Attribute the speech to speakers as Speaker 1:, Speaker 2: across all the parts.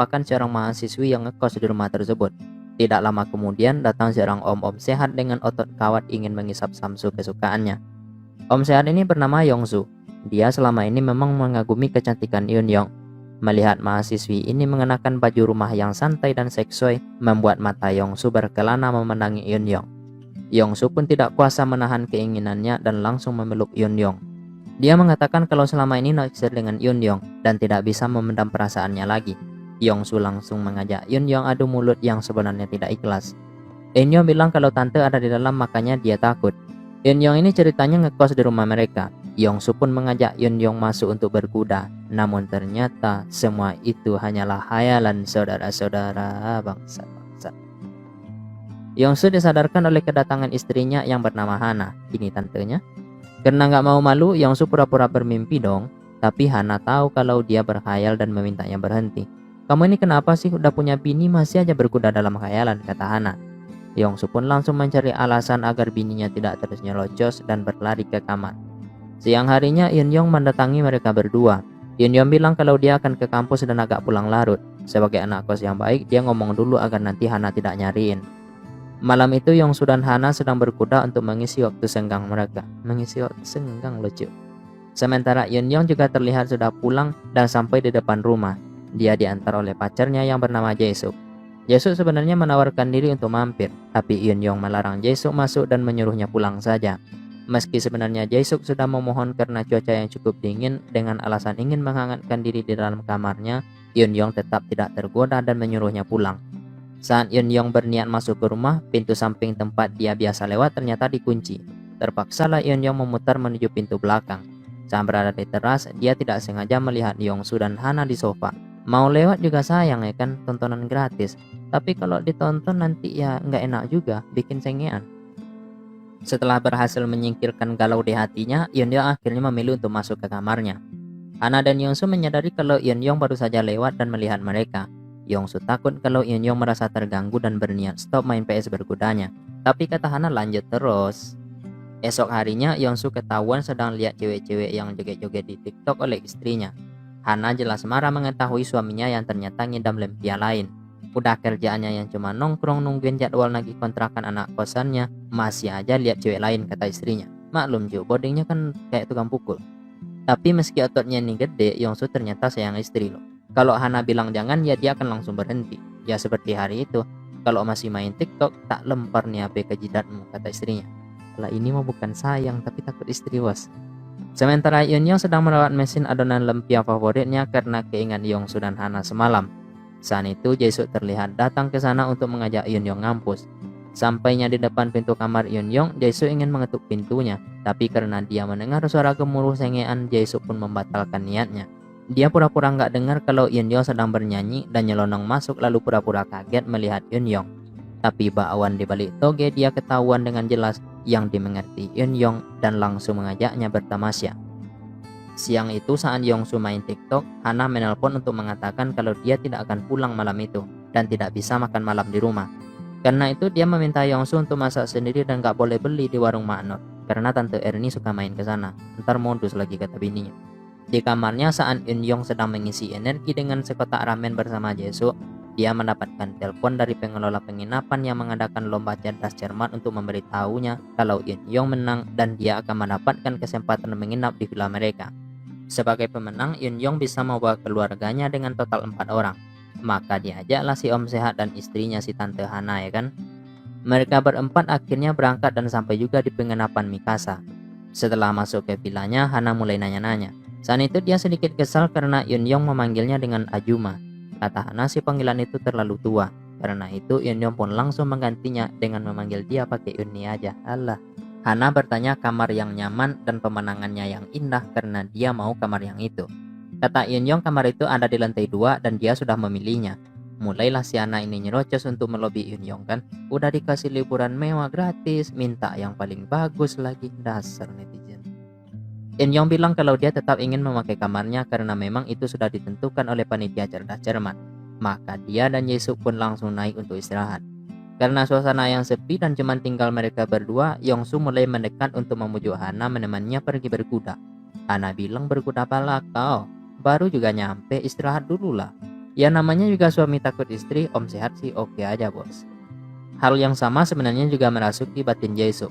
Speaker 1: merupakan seorang mahasiswi yang ngekos di rumah tersebut. Tidak lama kemudian datang seorang om-om sehat dengan otot kawat ingin mengisap samsu kesukaannya. Om sehat ini bernama Yongsu. Dia selama ini memang mengagumi kecantikan Yun-yong. Melihat mahasiswi ini mengenakan baju rumah yang santai dan seksui, membuat mata Yongsu berkelana memenangi Yun-yong. Yongsu pun tidak kuasa menahan keinginannya dan langsung memeluk Yun-yong. Dia mengatakan kalau selama ini naksir dengan Yun-yong dan tidak bisa memendam perasaannya lagi. Yongsu langsung mengajak Yun-yong adu mulut yang sebenarnya tidak ikhlas. Yun-yong bilang kalau tante ada di dalam makanya dia takut. Yun-yong ini ceritanya ngekos di rumah mereka. Yongsu pun mengajak Yun-yong masuk untuk berkuda. Namun ternyata semua itu hanyalah hayalan saudara-saudara bangsa-bangsa. Yongsu disadarkan oleh kedatangan istrinya yang bernama Hana. Ini tantenya. Karena nggak mau malu, Yongsu pura-pura bermimpi dong. Tapi Hana tahu kalau dia berkhayal dan memintanya berhenti. Kamu ini kenapa sih udah punya bini masih aja berkuda dalam khayalan, kata Hana. Yongsu pun langsung mencari alasan agar bininya tidak terus nyelocos dan berlari ke kamar. Siang harinya Yun-yong mendatangi mereka berdua. Yun-yong bilang kalau dia akan ke kampus dan agak pulang larut. Sebagai anak kos yang baik, dia ngomong dulu agar nanti Hana tidak nyariin. Malam itu Yongsu dan Hana sedang berkuda untuk mengisi waktu senggang mereka. Mengisi waktu senggang lucu. Sementara Yun-yong juga terlihat sudah pulang dan sampai di depan rumah. Dia diantar oleh pacarnya yang bernama Jae-suk. Jae-suk sebenarnya menawarkan diri untuk mampir, tapi Yun-yong melarang Jae-suk masuk dan menyuruhnya pulang saja. Meski sebenarnya Jae-suk sudah memohon karena cuaca yang cukup dingin dengan alasan ingin menghangatkan diri di dalam kamarnya, Yun-yong tetap tidak tergoda dan menyuruhnya pulang. Saat Yun-yong berniat masuk ke rumah, pintu samping tempat dia biasa lewat ternyata dikunci. Terpaksalah Yun-yong memutar menuju pintu belakang. Saat berada di teras, dia tidak sengaja melihat Yongsu dan Hana di sofa. Mau lewat juga sayang ya kan, tontonan gratis. Tapi kalau ditonton nanti ya nggak enak juga, bikin sengean. Setelah berhasil menyingkirkan galau di hatinya, Yun-yong akhirnya memilih untuk masuk ke kamarnya. Hana dan Yongsu menyadari kalau Yun-yong baru saja lewat dan melihat mereka. Yongsu takut kalau Yun-yong merasa terganggu dan berniat stop main PS berkudanya. Tapi kata Hana lanjut terus. Esok harinya Yongsu ketahuan sedang lihat cewek-cewek yang joget-joget di TikTok oleh istrinya. Hana jelas marah mengetahui suaminya yang ternyata ngidam lempia lain. Udah kerjaannya yang cuma nongkrong nungguin jadwal nagih kontrakan anak kosannya, masih aja lihat cewek lain, kata istrinya. Maklum Jo, bodingnya kan kayak tukang pukul. Tapi meski ototnya nih gede, Yongsu ternyata sayang istri loh. Kalau Hana bilang jangan, ya dia akan langsung berhenti. Ya seperti hari itu, kalau masih main TikTok, tak lempar nih HP ke jidatmu, kata istrinya. Lah ini mah bukan sayang, tapi takut istri was. Sementara Yun-yong sedang merawat mesin adonan lumpia favoritnya karena keingat Yongsu dan Hana semalam. Saat itu Jae-suk terlihat datang ke sana untuk mengajak Yun-yong ngampus. Sampainya di depan pintu kamar Yun-yong, Jae-suk ingin mengetuk pintunya. Tapi karena dia mendengar suara gemuruh sengean, Jae-suk pun membatalkan niatnya. Dia pura-pura nggak dengar kalau Yun-yong sedang bernyanyi dan nyelonong masuk lalu pura-pura kaget melihat Yun-yong. Tapi bakwan di balik toge dia ketahuan dengan jelas yang dimengerti Yun-yong dan langsung mengajaknya bertamasya. Siang itu saat Yongsu main TikTok, Hana menelpon untuk mengatakan kalau dia tidak akan pulang malam itu dan tidak bisa makan malam di rumah. Karena itu dia meminta Yongsu untuk masak sendiri dan gak boleh beli di warung Mak Nur karena Tante Erni suka main ke sana. Ntar modus lagi, kata bininya. Di kamarnya saat Yun-yong sedang mengisi energi dengan sekotak ramen bersama Jae-suk, dia mendapatkan telepon dari pengelola penginapan yang mengadakan lomba cerdas cermat untuk memberitahunya kalau Yun-yong menang dan dia akan mendapatkan kesempatan menginap di villa mereka. Sebagai pemenang, Yun-yong bisa membawa keluarganya dengan total 4 orang. Maka diajaklah si Om Sehat dan istrinya si Tante Hana ya kan. Mereka berempat akhirnya berangkat dan sampai juga di penginapan Mikasa. Setelah masuk ke villanya, Hana mulai nanya-nanya. Saat itu dia sedikit kesal karena Yun-yong memanggilnya dengan Ajuma. Kata Hana si panggilan itu terlalu tua. Karena itu Yun-yong pun langsung menggantinya dengan memanggil dia pakai Yuni aja. Alah. Hana bertanya kamar yang nyaman dan pemandangannya yang indah karena dia mau kamar yang itu. Kata Yun-yong kamar itu ada di lantai 2 dan dia sudah memilihnya. Mulailah si Hana ini nyerocos untuk melobi Yun-yong kan. Udah dikasih liburan mewah gratis, minta yang paling bagus lagi, dasar netizen. Yun-yong bilang kalau dia tetap ingin memakai kamarnya karena memang itu sudah ditentukan oleh panitia cerdas cermat. Maka dia dan Jae-suk pun langsung naik untuk istirahat. Karena suasana yang sepi dan cuma tinggal mereka berdua, Yongsu mulai mendekat untuk memujuk Hana menemaninya pergi berkuda. Hana bilang berkuda apalah kau, baru juga nyampe, istirahat dulu lah. Ya namanya juga suami takut istri, Om Sehat sih oke aja bos. Hal yang sama sebenarnya juga merasuki batin Jae-suk.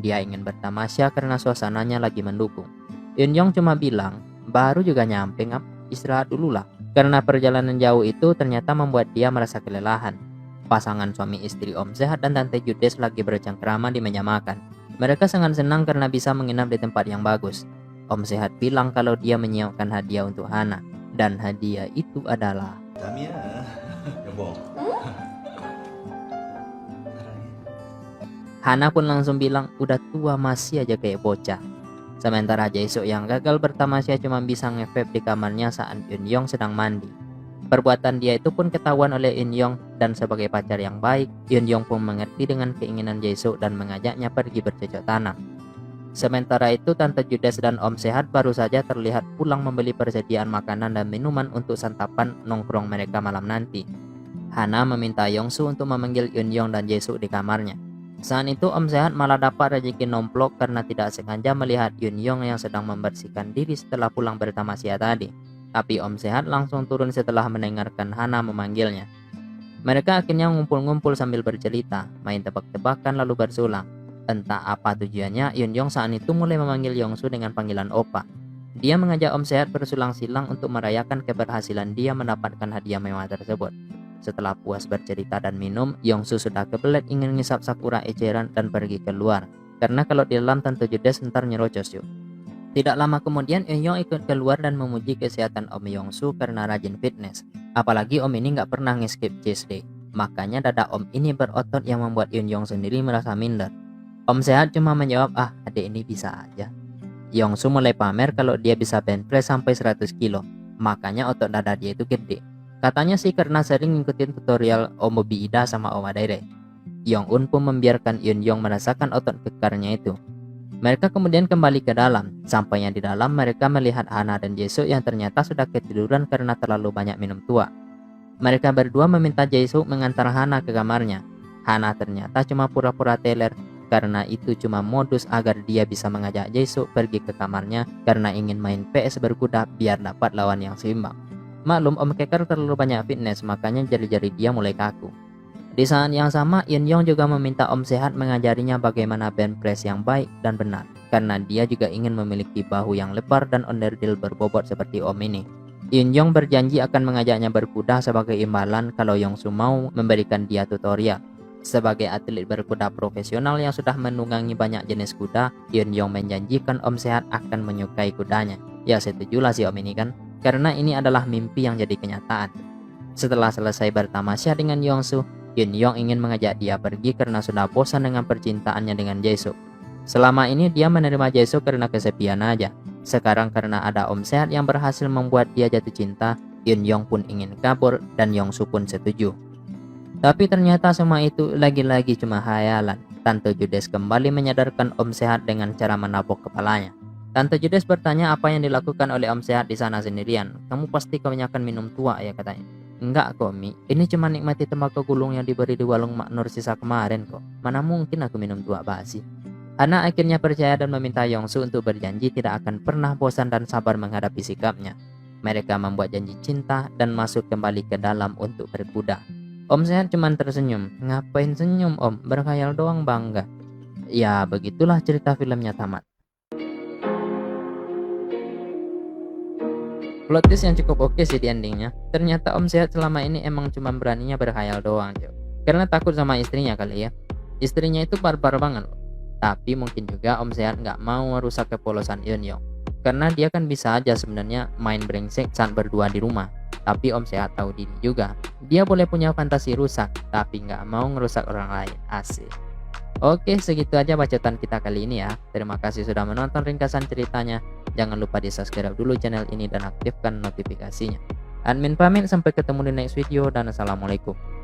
Speaker 1: Dia ingin bertamasya karena suasananya lagi mendukung. Eun-young cuma bilang, baru juga nyampe ngap, istirahat dulu lah. Karena perjalanan jauh itu ternyata membuat dia merasa kelelahan. Pasangan suami istri Om Sehat dan Tante Judes lagi bercengkrama di meja makan. Mereka sangat senang karena bisa menginap di tempat yang bagus. Om Sehat bilang kalau dia menyiapkan hadiah untuk Hana. Dan hadiah itu adalah
Speaker 2: 남이야 여보.
Speaker 1: Hana pun langsung bilang udah tua masih aja kayak bocah. Sementara Jae-suk yang gagal bertamasya cuma bisa nge-vape di kamarnya saat Eun-young sedang mandi. Perbuatan dia itu pun ketahuan oleh Eun-young dan sebagai pacar yang baik, Eun-young pun mengerti dengan keinginan Jae-suk dan mengajaknya pergi bercocok tanam. Sementara itu Tante Judes dan Om Sehat baru saja terlihat pulang membeli persediaan makanan dan minuman untuk santapan nongkrong mereka malam nanti. Hana meminta Yongsu untuk memanggil Eun-young dan Jae-suk di kamarnya. Saat itu Om Sehat malah dapat rezeki nomplok karena tidak sengaja melihat Eun-young yang sedang membersihkan diri setelah pulang bertamasya tadi. Tapi Om Sehat langsung turun setelah mendengarkan Hana memanggilnya. Mereka akhirnya ngumpul-ngumpul sambil bercerita, main tebak-tebakan lalu bersulang. Entah apa tujuannya, Eun-young saat itu mulai memanggil Yongsu dengan panggilan Opa. Dia mengajak Om Sehat bersulang-silang untuk merayakan keberhasilan dia mendapatkan hadiah mewah tersebut. Setelah puas bercerita dan minum, Yongsu sudah kebelet ingin ngisap Sakura eceran dan pergi keluar. Karena kalau di dalam Tante Judes ntar nyerocos yuk. Tidak lama kemudian Eun-young ikut keluar dan memuji kesehatan Om Yongsu karena rajin fitness. Apalagi Om ini nggak pernah nge-skip cheat day. Makanya dada Om ini berotot yang membuat Eun-young sendiri merasa minder. Om Sehat cuma menjawab, adik ini bisa aja. Yongsu mulai pamer kalau dia bisa bench press sampai 100 kilo. Makanya otot dada dia itu gede. Katanya sih karena sering ngikutin tutorial Om Bobby Ida sama Om Adaire. Yong-un pun membiarkan Eun-young merasakan otot kekarnya itu. Mereka kemudian kembali ke dalam. Sampainya di dalam mereka melihat Hana dan Jae-suk yang ternyata sudah ketiduran karena terlalu banyak minum tua. Mereka berdua meminta Jae-suk mengantar Hana ke kamarnya. Hana ternyata cuma pura-pura teler. Karena itu cuma modus agar dia bisa mengajak Jae-suk pergi ke kamarnya karena ingin main PS berkuda biar dapat lawan yang seimbang. Maklum Om Keker terlalu banyak fitness makanya jari-jari dia mulai kaku. Di saat yang sama Eun-young juga meminta Om Sehat mengajarinya bagaimana bench press yang baik dan benar. Karena dia juga ingin memiliki bahu yang lebar dan onderdil berbobot seperti Om ini. Eun-young berjanji akan mengajaknya berkuda sebagai imbalan kalau Yongsu mau memberikan dia tutorial. Sebagai atlet berkuda profesional yang sudah menunggangi banyak jenis kuda, Eun-young menjanjikan Om Sehat akan menyukai kudanya. Ya setujulah si Om ini kan, karena ini adalah mimpi yang jadi kenyataan. Setelah selesai bertamasya dengan Yongsu, Eun-young ingin mengajak dia pergi karena sudah bosan dengan percintaannya dengan Jae-suk. Selama ini dia menerima Jae-suk karena kesepian aja. Sekarang karena ada Om Sehat yang berhasil membuat dia jatuh cinta, Eun-young pun ingin kabur dan Yongsu pun setuju. Tapi ternyata semua itu lagi-lagi cuma khayalan. Tante Judes kembali menyadarkan Om Sehat dengan cara menapuk kepalanya. Tante Judes bertanya apa yang dilakukan oleh Om Sehat di sana sendirian. Kamu pasti kebanyakan minum tua ya katanya. Enggak kok Mi, ini cuma nikmati tembakau gulung yang diberi di warung Mak Nur sisa kemarin kok. Mana mungkin aku minum tua basi. Hana akhirnya percaya dan meminta Yongsu untuk berjanji tidak akan pernah bosan dan sabar menghadapi sikapnya. Mereka membuat janji cinta dan masuk kembali ke dalam untuk berkuda. Om Sehat cuma tersenyum. Ngapain senyum Om? Berkhayal doang bangga. Ya begitulah cerita filmnya tamat. Plot twist yang cukup oke sih di endingnya. Ternyata Om Sehat selama ini emang cuma beraninya berkhayal doang Jo. Karena takut sama istrinya kali ya. Istrinya itu barbar banget loh. Tapi mungkin juga Om Sehat nggak mau merusak kepolosan Eun-young. Karena dia kan bisa aja sebenarnya main brengsek saat berdua di rumah. Tapi Om Sehat tahu diri juga. Dia boleh punya fantasi rusak, tapi nggak mau ngerusak orang lain. Asik. Oke, segitu aja bacotan kita kali ini ya. Terima kasih sudah menonton ringkasan ceritanya. Jangan lupa di subscribe dulu channel ini dan aktifkan notifikasinya. Admin pamit, sampai ketemu di next video dan assalamualaikum.